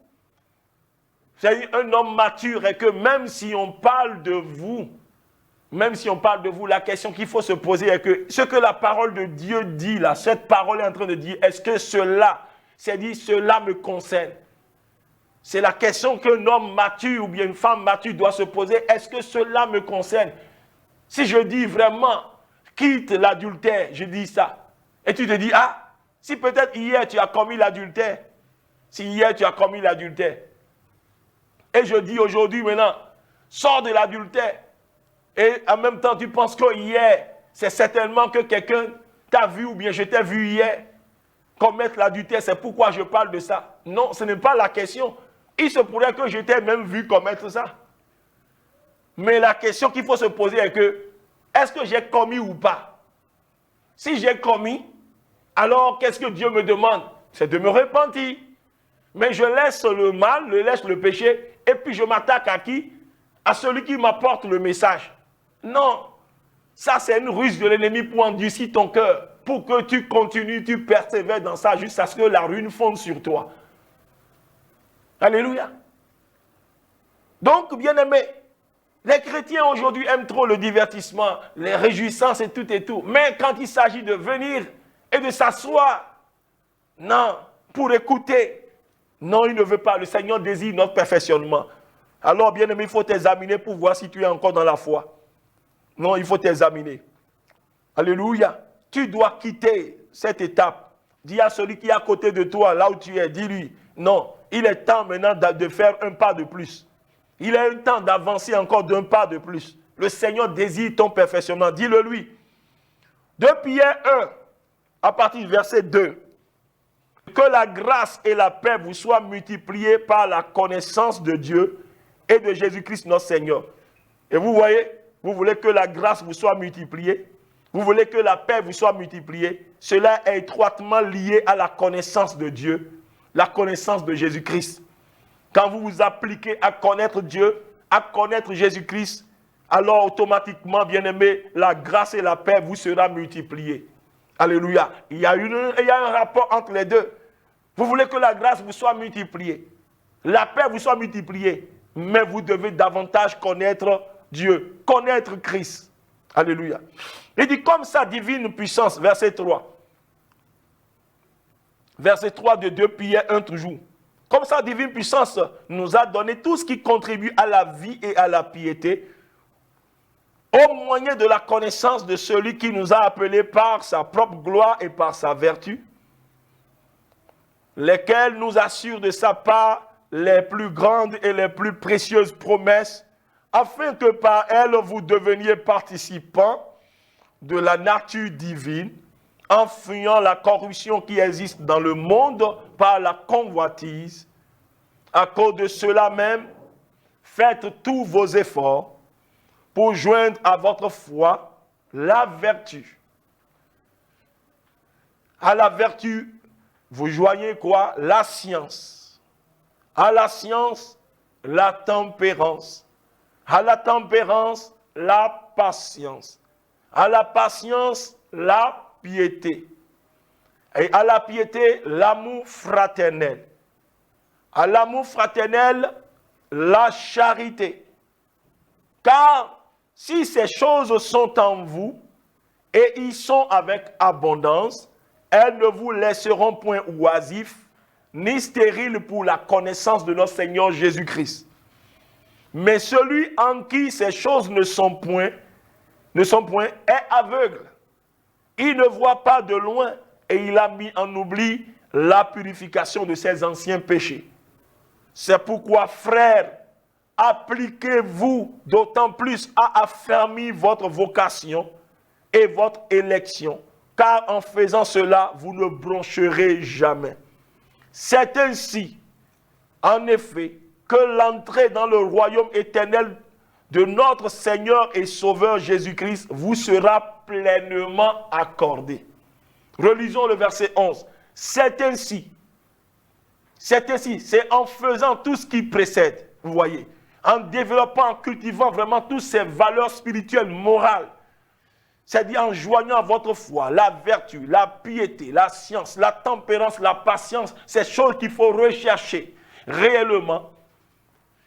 C'est un homme mature et que même si on parle de vous, la question qu'il faut se poser est que ce que la parole de Dieu dit là, cette parole est en train de dire, est-ce que cela me concerne? C'est la question qu'un homme mature ou bien une femme mature doit se poser. Est-ce que cela me concerne? Si je dis vraiment, quitte l'adultère, je dis ça. Et tu te dis, ah, si peut-être hier tu as commis l'adultère. Si hier tu as commis l'adultère. Et je dis aujourd'hui maintenant, sors de l'adultère. Et en même temps tu penses que hier, c'est certainement que quelqu'un t'a vu ou bien je t'ai vu hier commettre l'adultère. C'est pourquoi je parle de ça. Non, ce n'est pas la question. Il se pourrait que je t'ai même vu commettre ça. Mais la question qu'il faut se poser est que, est-ce que j'ai commis ou pas? Si j'ai commis, alors qu'est-ce que Dieu me demande? C'est de me repentir. Mais je laisse le mal, je laisse le péché, et puis je m'attaque à qui? À celui qui m'apporte le message. Non, ça c'est une ruse de l'ennemi pour endurcir ton cœur, pour que tu continues, tu persévères dans ça jusqu'à ce que la ruine fonde sur toi. Alléluia. Donc, bien-aimés, les chrétiens aujourd'hui aiment trop le divertissement, les réjouissances et tout. Mais quand il s'agit de venir et de s'asseoir, non, pour écouter, non, il ne veut pas. Le Seigneur désire notre perfectionnement. Alors, bien-aimé, il faut t'examiner pour voir si tu es encore dans la foi. Non, il faut t'examiner. Alléluia. Tu dois quitter cette étape. Dis à celui qui est à côté de toi, là où tu es, dis-lui, non, il est temps maintenant de faire un pas de plus. Il est temps d'avancer encore d'un pas de plus. Le Seigneur désire ton perfectionnement. Dis-le lui. 2 Pierre 1, à partir du verset 2. Que la grâce et la paix vous soient multipliées par la connaissance de Dieu et de Jésus-Christ notre Seigneur. Et vous voyez, vous voulez que la grâce vous soit multipliée. Vous voulez que la paix vous soit multipliée. Cela est étroitement lié à la connaissance de Dieu. La connaissance de Jésus-Christ. Quand vous vous appliquez à connaître Dieu, à connaître Jésus-Christ, alors automatiquement, bien-aimé, la grâce et la paix vous sera multipliée. Alléluia. Il y a un rapport entre les deux. Vous voulez que la grâce vous soit multipliée. La paix vous soit multipliée. Mais vous devez davantage connaître Dieu, connaître Christ. Alléluia. Il dit comme sa divine puissance, verset 3. Verset 3 de 2 Pierre 1 toujours. Comme sa divine puissance nous a donné tout ce qui contribue à la vie et à la piété, au moyen de la connaissance de celui qui nous a appelés par sa propre gloire et par sa vertu, lesquels nous assurent de sa part les plus grandes et les plus précieuses promesses, afin que par elles vous deveniez participants de la nature divine, en fuyant la corruption qui existe dans le monde par la convoitise. À cause de cela même, faites tous vos efforts pour joindre à votre foi la vertu. À la vertu, vous joignez quoi? La science. À la science, la tempérance. À la tempérance, la patience. À la patience, la piété. Et à la piété, l'amour fraternel. À l'amour fraternel, la charité. Car si ces choses sont en vous, et ils sont avec abondance, elles ne vous laisseront point oisifs, ni stériles pour la connaissance de notre Seigneur Jésus-Christ. Mais celui en qui ces choses ne sont point, est aveugle. Il ne voit pas de loin, et il a mis en oubli la purification de ses anciens péchés. C'est pourquoi, frères, appliquez-vous d'autant plus à affermir votre vocation et votre élection, car en faisant cela, vous ne broncherez jamais. C'est ainsi, en effet, que l'entrée dans le royaume éternel de notre Seigneur et Sauveur Jésus-Christ vous sera pleinement accordée. Relisons le verset 11. C'est ainsi, c'est en faisant tout ce qui précède, vous voyez, en développant, en cultivant vraiment toutes ces valeurs spirituelles, morales, c'est-à-dire en joignant à votre foi la vertu, la piété, la science, la tempérance, la patience, ces choses qu'il faut rechercher réellement.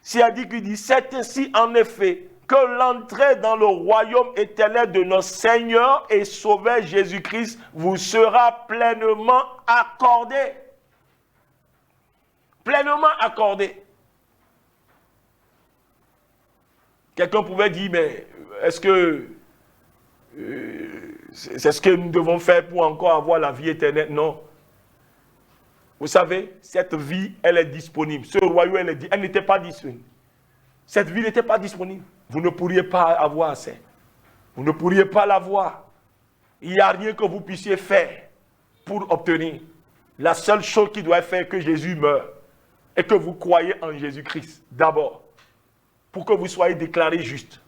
C'est-à-dire qu'il dit, c'est ainsi en effet que l'entrée dans le royaume éternel de notre Seigneur et Sauveur Jésus-Christ vous sera pleinement accordée. Pleinement accordée. Quelqu'un pouvait dire, mais est-ce que c'est ce que nous devons faire pour encore avoir la vie éternelle? Non. Vous savez, cette vie, elle est disponible. Ce royaume, elle n'était pas disponible. Cette vie n'était pas disponible. Vous ne pourriez pas avoir assez. Vous ne pourriez pas l'avoir. Il n'y a rien que vous puissiez faire pour obtenir. La seule chose qui doit faire que Jésus meure et que vous croyez en Jésus-Christ d'abord, pour que vous soyez déclarés justes.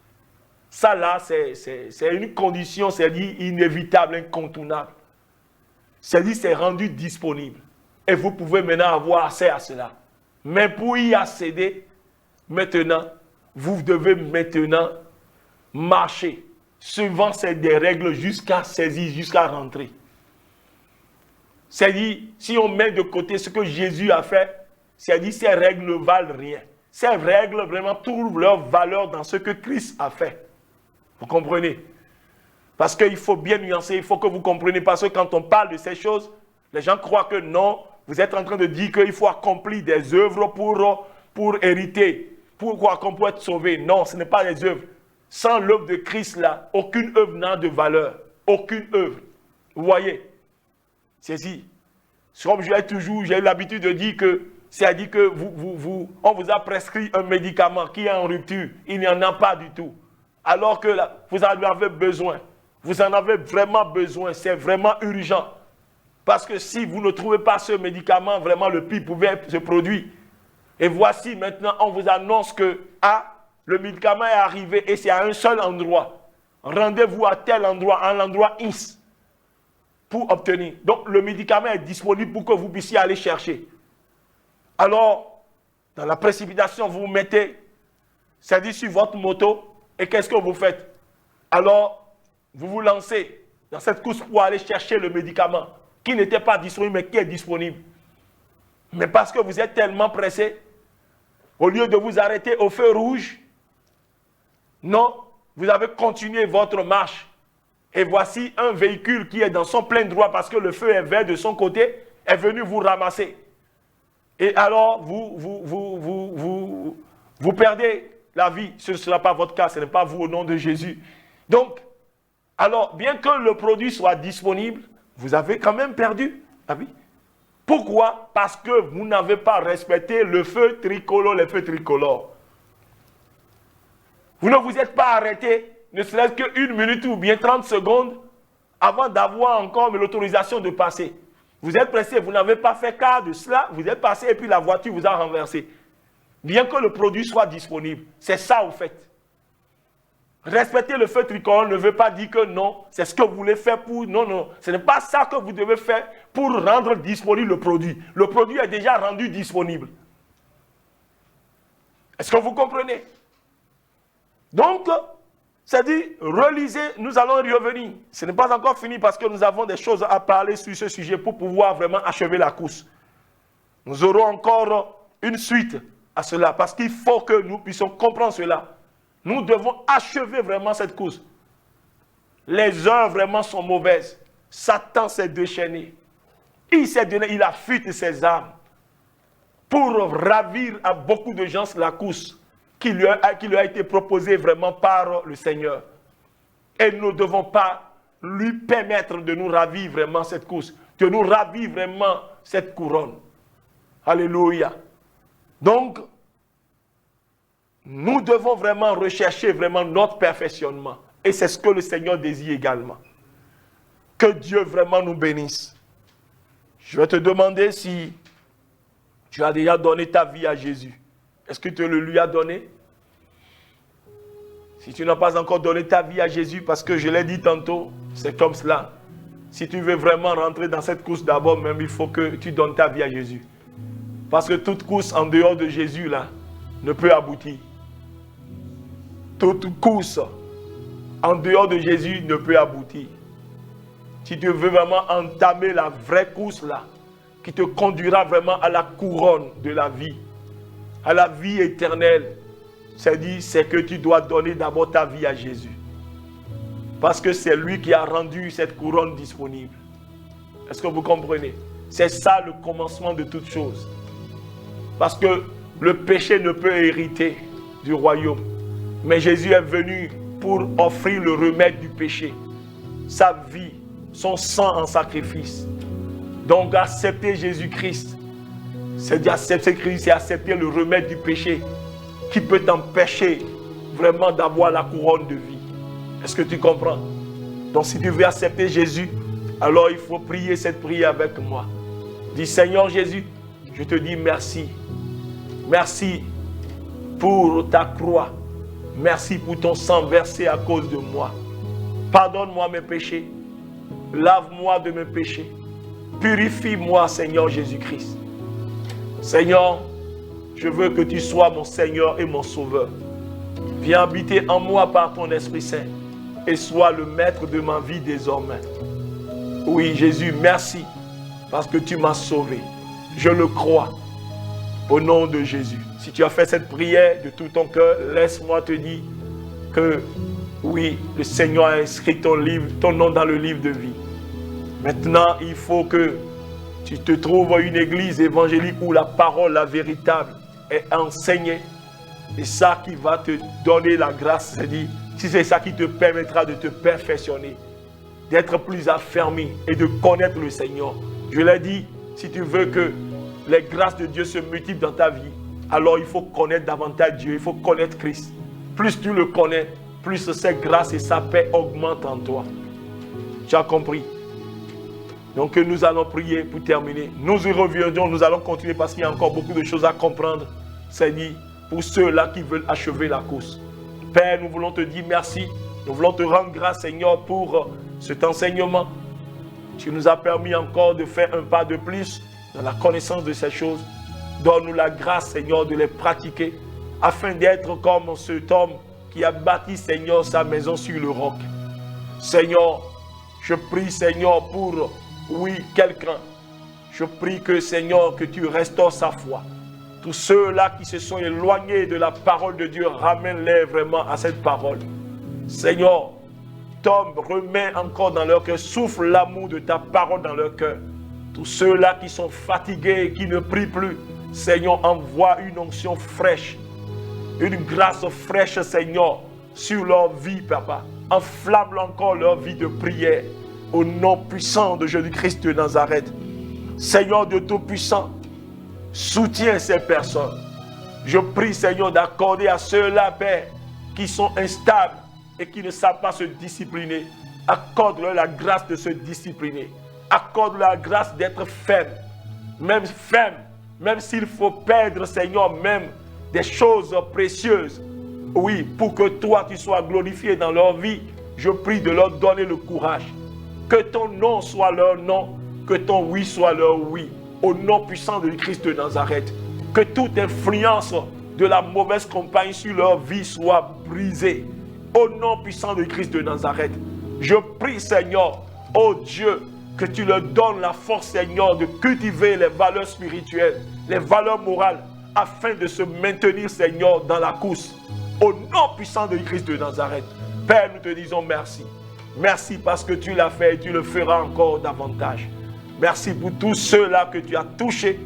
Ça là, c'est une condition, c'est-à-dire inévitable, incontournable. C'est-à-dire c'est rendu disponible. Et vous pouvez maintenant avoir accès à cela. Mais pour y accéder, maintenant, vous devez maintenant marcher suivant des règles jusqu'à saisir, jusqu'à rentrer. C'est-à-dire, si on met de côté ce que Jésus a fait, c'est-à-dire ces règles ne valent rien. Ces règles vraiment trouvent leur valeur dans ce que Christ a fait. Vous comprenez? Parce qu'il faut bien nuancer, il faut que vous compreniez, parce que quand on parle de ces choses, les gens croient que non, vous êtes en train de dire qu'il faut accomplir des œuvres pour hériter, pour être sauvé. Non, ce n'est pas des œuvres. Sans l'œuvre de Christ là, aucune œuvre n'a de valeur. Aucune œuvre. Vous voyez? C'est si. Comme j'ai eu l'habitude de dire que, c'est-à-dire que on vous a prescrit un médicament qui est en rupture. Il n'y en a pas du tout. Alors que là, vous en avez besoin. Vous en avez vraiment besoin. C'est vraiment urgent. Parce que si vous ne trouvez pas ce médicament, vraiment le pire pouvait se produire. Et voici maintenant, on vous annonce que le médicament est arrivé et c'est à un seul endroit. Rendez-vous à tel endroit, à l'endroit X, pour obtenir. Donc le médicament est disponible pour que vous puissiez aller chercher. Alors, dans la précipitation, vous vous mettez, c'est-à-dire sur votre moto, et qu'est-ce que vous faites? Alors, vous vous lancez dans cette course pour aller chercher le médicament qui n'était pas disponible, mais qui est disponible. Mais parce que vous êtes tellement pressé, au lieu de vous arrêter au feu rouge, non, vous avez continué votre marche. Et voici un véhicule qui est dans son plein droit parce que le feu est vert de son côté, est venu vous ramasser. Et alors, vous perdez la vie. Ce ne sera pas votre cas, ce n'est pas vous au nom de Jésus. Donc, alors, bien que le produit soit disponible, vous avez quand même perdu la vie. Pourquoi? Parce que vous n'avez pas respecté le feu tricolore, les feux tricolores. Vous ne vous êtes pas arrêté, ne serait-ce qu'une minute ou bien 30 secondes, avant d'avoir encore l'autorisation de passer. Vous êtes pressé, vous n'avez pas fait cas de cela, vous êtes passé et puis la voiture vous a renversé. Bien que le produit soit disponible, c'est ça au fait. Respecter le feu tricolore ne veut pas dire que non, c'est ce que vous voulez faire pour... Non, non, ce n'est pas ça que vous devez faire pour rendre disponible le produit. Le produit est déjà rendu disponible. Est-ce que vous comprenez? Donc, C'est-à-dire, relisez, nous allons y revenir. Ce n'est pas encore fini parce que nous avons des choses à parler sur ce sujet pour pouvoir vraiment achever la course. Nous aurons encore une suite à cela parce qu'il faut que nous puissions comprendre cela. Nous devons achever vraiment cette course. Les heures vraiment sont mauvaises. Satan s'est déchaîné. Il s'est donné, il affûte ses armes pour ravir à beaucoup de gens la course qui lui a été proposée vraiment par le Seigneur. Et nous ne devons pas lui permettre de nous ravir vraiment cette course, de nous ravir vraiment cette couronne. Alléluia. Donc, nous devons vraiment rechercher vraiment notre perfectionnement. Et c'est ce que le Seigneur désire également. Que Dieu vraiment nous bénisse. Je vais te demander si tu as déjà donné ta vie à Jésus. Est-ce que tu le lui as donné? Si tu n'as pas encore donné ta vie à Jésus, parce que je l'ai dit tantôt, c'est comme cela. Si tu veux vraiment rentrer dans cette course d'abord, même il faut que tu donnes ta vie à Jésus. Parce que toute course en dehors de Jésus, là, ne peut aboutir. Toute course en dehors de Jésus ne peut aboutir. Si tu veux vraiment entamer la vraie course, là, qui te conduira vraiment à la couronne de la vie, à la vie éternelle, c'est que tu dois donner d'abord ta vie à Jésus. Parce que c'est lui qui a rendu cette couronne disponible. Est-ce que vous comprenez? C'est ça le commencement de toute chose. Parce que le péché ne peut hériter du royaume. Mais Jésus est venu pour offrir le remède du péché. Sa vie, son sang en sacrifice. Donc accepter Jésus-Christ, c'est d'accepter Christ, c'est accepter le remède du péché qui peut t'empêcher vraiment d'avoir la couronne de vie. Est-ce que tu comprends? Donc si tu veux accepter Jésus, alors il faut prier cette prière avec moi. Dis Seigneur Jésus, je te dis merci. Merci pour ta croix. Merci pour ton sang versé à cause de moi. Pardonne-moi mes péchés. Lave-moi de mes péchés. Purifie-moi, Seigneur Jésus-Christ. Seigneur, je veux que tu sois mon Seigneur et mon Sauveur. Viens habiter en moi par ton Esprit Saint et sois le maître de ma vie désormais. Oui, Jésus, merci parce que tu m'as sauvé. Je le crois au nom de Jésus. Si tu as fait cette prière de tout ton cœur, laisse-moi te dire que oui, le Seigneur a inscrit ton nom dans le livre de vie. Maintenant, il faut que tu te trouves une église évangélique où la parole, la véritable, est enseignée. Et ça qui va te donner la grâce, c'est-à-dire, si c'est ça qui te permettra de te perfectionner, d'être plus affermi et de connaître le Seigneur. Je l'ai dit, si tu veux que les grâces de Dieu se multiplient dans ta vie, alors il faut connaître davantage Dieu, il faut connaître Christ. Plus tu le connais, plus cette grâce et sa paix augmentent en toi. Tu as compris? Donc nous allons prier pour terminer. Nous y reviendrons, nous allons continuer parce qu'il y a encore beaucoup de choses à comprendre. C'est dit pour ceux-là qui veulent achever la course. Père, nous voulons te dire merci. Nous voulons te rendre grâce, Seigneur, pour cet enseignement. Tu nous as permis encore de faire un pas de plus dans la connaissance de ces choses. Donne-nous la grâce, Seigneur, de les pratiquer afin d'être comme cet homme qui a bâti, Seigneur, sa maison sur le roc. Seigneur, je prie, Seigneur, pour, oui, quelqu'un. Je prie que, Seigneur, que tu restaures sa foi. Tous ceux-là qui se sont éloignés de la parole de Dieu, ramène-les vraiment à cette parole. Seigneur, tombe, remets encore dans leur cœur, souffle l'amour de ta parole dans leur cœur. Tous ceux-là qui sont fatigués, qui ne prient plus, Seigneur, envoie une onction fraîche, une grâce fraîche, Seigneur, sur leur vie, Papa. Enflamme encore leur vie de prière au nom puissant de Jésus-Christ de Nazareth. Seigneur Dieu Tout-Puissant, soutiens ces personnes. Je prie, Seigneur, d'accorder à ceux-là, Père, qui sont instables et qui ne savent pas se discipliner. Accorde-leur la grâce de se discipliner. Accorde-leur la grâce d'être ferme. Même s'il faut perdre, Seigneur, même des choses précieuses. Oui, pour que toi, tu sois glorifié dans leur vie, je prie de leur donner le courage. Que ton non soit leur non, que ton oui soit leur oui. Au nom puissant de Christ de Nazareth. Que toute influence de la mauvaise compagnie sur leur vie soit brisée. Au nom puissant de Christ de Nazareth, je prie, Seigneur, oh Dieu, que tu leur donnes la force, Seigneur, de cultiver les valeurs spirituelles, les valeurs morales, afin de se maintenir, Seigneur, dans la course. Au nom puissant de Christ de Nazareth, Père, nous te disons merci. Merci parce que tu l'as fait et tu le feras encore davantage. Merci pour tous ceux-là que tu as touchés,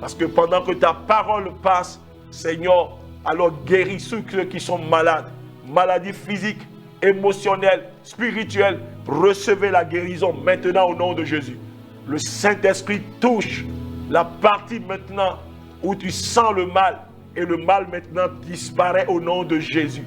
parce que pendant que ta parole passe, Seigneur, alors guéris ceux qui sont malades, maladies physiques, émotionnelles, spirituelles. Recevez la guérison maintenant au nom de Jésus. Le Saint-Esprit touche la partie maintenant où tu sens le mal, et le mal maintenant disparaît au nom de Jésus.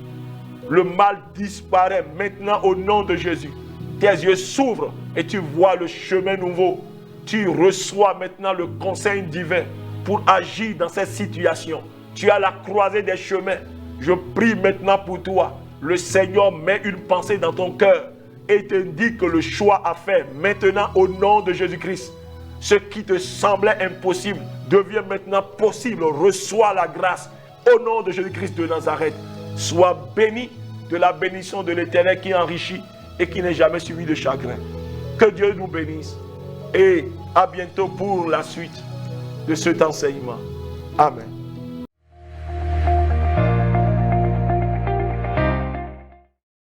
Le mal disparaît maintenant au nom de Jésus. Tes yeux s'ouvrent et tu vois le chemin nouveau. Tu reçois maintenant le conseil divin pour agir dans cette situation. Tu as la croisée des chemins. Je prie maintenant pour toi. Le Seigneur met une pensée dans ton cœur et te dit que le choix à faire maintenant au nom de Jésus-Christ. Ce qui te semblait impossible devient maintenant possible. Reçois la grâce au nom de Jésus-Christ de Nazareth. Sois béni de la bénédiction de l'Éternel qui enrichit et qui n'est jamais suivi de chagrin. Que Dieu nous bénisse et à bientôt pour la suite de cet enseignement. Amen.